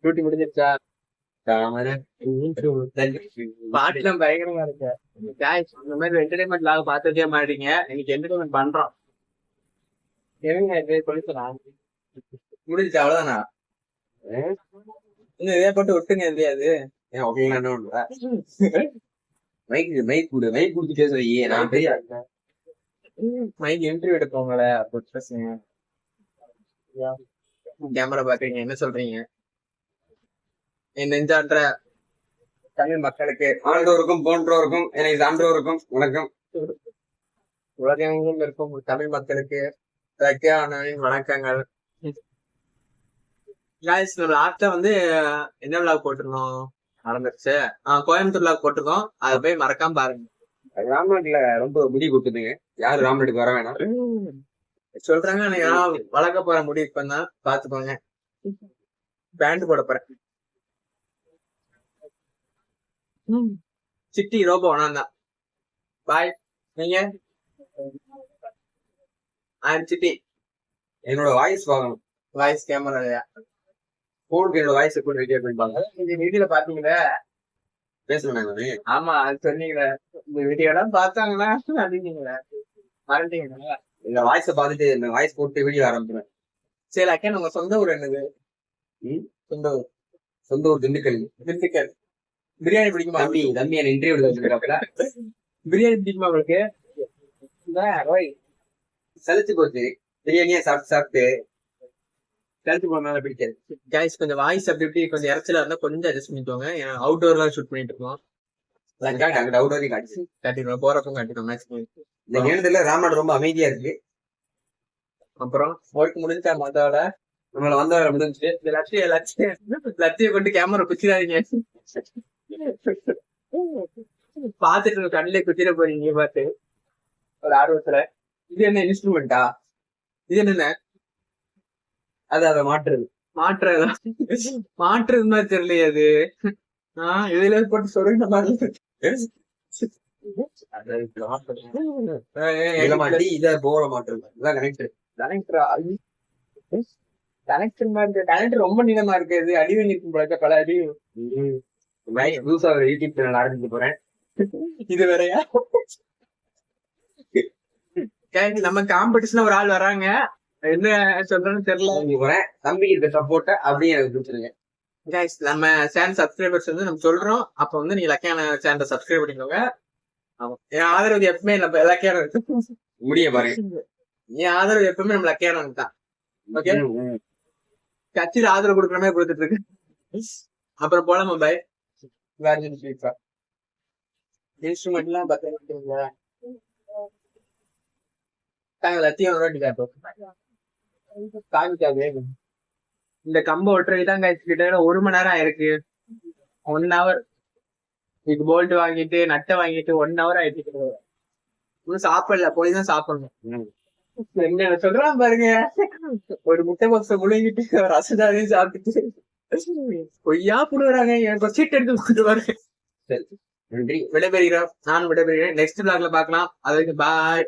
Duty முடிஞ்சிருச்சா? பாட்டுலாம் பயங்கரமா இருக்கு. இந்த மாதிரி என்டர்டைன்மெண்ட் லாக பாத்துட்டே மாட்டீங்க. இன்னைக்கு என்டர்டைன்மெண்ட் பண்றோம். முடிஞ்சிச்சு அவ்வளவுதானா? இதே போட்டு விட்டுங்க இல்லையாது. மைக் குடுத்து பேச வை. நான் பெரிய மைக் இன்டர்வியூ எடுப்போங்கள. கேமரா பாக்குறீங்க, என்ன சொல்றீங்க? என் நெஞ்சான்ற தமிழ் மக்களுக்கு, ஆண்டோருக்கும் போன்றோருக்கும் எனக்கு சான்றோருக்கும் வணக்கம். உலகெங்கும் இருக்கும் தமிழ் மக்களுக்கு வணக்கங்கள். லாஸ்டா வந்து என்ன விழா போட்டிருந்தோம் நடந்துருச்சு. கோயம்புத்தூர் விழா போட்டிருக்கோம். அதை போய் மறக்காம பாருங்க. ராம்நாட்ல ரொம்ப முடி கொடுத்துருங்க. யாரு ராம்நாட்டுக்கு வர வேணாம் சொல்றாங்க. நான் வளர்க்க போற முடி இப்பதான் பாத்துக்கோங்க. பேண்ட் போட போறேன். சிட்டி ரோபோ தான். பாய். நீங்க சிட்டி என்னோட வாய்ஸ் வாங்கணும். வாய்ஸ் கேமரா இல்லையா? போனுக்கு என்னோட வாய்ஸ் கூட ரெடியா பண்ணிப்பாங்க. இந்த வீடியோல பாத்தீங்களா பேசுறேன். ஆமா அது சொன்னீங்களே. இந்த வீடியோ எல்லாம் பார்த்தாங்களா அப்படிங்களா? மறந்துட்டீங்களா? இந்த வாய்ஸ பாத்துட்டு இந்த வாய்ஸ் போட்டு வீடியோ ஆரம்பிச்சுவேன். சரி அக்கா, உங்க சொந்த ஊர் என்னது? சொந்த ஊர் திண்டுக்கல். திண்டுக்கல். பிரியாணி பிடிக்குமா? தம்பி என்ன இன்டர்வியூ எடுத்துருக்காப்ல. பிரியாணி பிடிக்குமா உங்களுக்கு? சலிச்சு போச்சு பிரியாணியா சாப்பிட்டு சாப்பிட்டு. சலிச்சு போனால பிடிக்காது. கைஸ் கொஞ்சம் வாய்ஸ் அப்படி இப்படி கொஞ்சம் இறைச்சலா இருந்தா கொஞ்சம் அட்ஜஸ்ட் பண்ணிக்கோங்க. ஏன்னா அவுட்டோர்லாம் ஷூட் பண்ணிட்டு இருக்கோம். அவுட்டோரையும் காட்டிடுவோம், போறப்ப காட்டிடுவோம். மேக்ஸிமம் இந்த நேரத்துல ராமநாடு ரொம்ப அமைதியா இருக்கு. அப்புறம் ஒர்க் முடிஞ்சா மதோட நம்மள வந்தவரை முடிஞ்சு இந்த லட்சிய கொண்டு கேமரா குச்சிடாதீங்க. பாத்துட்டு கண்ணிலே குத்திர போறீங்க பாத்து ஒரு ஆர்வத்துல. இது என்ன இன்ஸ்ட்ருமெண்டா? இது என்ன? அதை மாற்றுறது மாதிரி தெரியலையே அது. இதுல போட்டு சொல்ற மாதிரி இத போட மாட்டேன். ரொம்ப நீளமா இருக்கு. இது அடி நிற்கும் போல பல அடி. புதுசா ஒரு யூடியூப் சேனல் ஆரம்பிக்க போறேன். இது வேறையா? நம்ம காம்படிஷன் ஒரு ஆள் வராங்க. என்ன சொல்றேன்னு தெரியல. போறேன் தம்பி இருக்க சப்போர்ட்ட அப்படியே எனக்கு பிடிச்சிருங்க. நம்ம சேனல் சப்ஸ்கிரைபர்ஸ் வந்து நம்ம சொல்றோம். அப்ப வந்து நீங்க லக்கியான சேனலை சப்ஸ்கிரைப் பண்ணிக்கோங்க. என் ஆதரவு எப்பவுமே நம்ம லக்கியான முடிய பாருங்க. என் ஆதரவு எப்பவுமே நம்ம லக்கியான தான். ஓகே, கட்சியில ஆதரவு கொடுக்குற மாதிரி கொடுத்துட்டு இருக்கு. அப்புறம் போலாமா பாய்? வேற இன்ஸ்ட்ருமெண்ட் எல்லாம் பாத்தீங்களா? இந்த கம்ப ஒட்டுறதுதான் கிட்ட 1 மணி நேரம் ஆயிருக்கு. 1 hour. இது போல்ட் வாங்கிட்டு நட்டை வாங்கிட்டு 1 hour ஆயிடுச்சு. இன்னும் சாப்பிடல, போய்தான் சாப்பிடணும். என்ன சொல்றான் பாருங்க. ஒரு முட்டை பாக்ஸ முழுங்கிட்டு ரசதாவையும் சாப்பிட்டுட்டு பொய்யா புடுறாங்க. எனக்கு சீட் எடுத்து கொடுத்துருவாரு. நன்றி, விடைபெறுகிறோம். நான் விடைபெறுகிறேன். நெக்ஸ்ட் vlogல பாக்கலாம். அதுக்கு பாய்.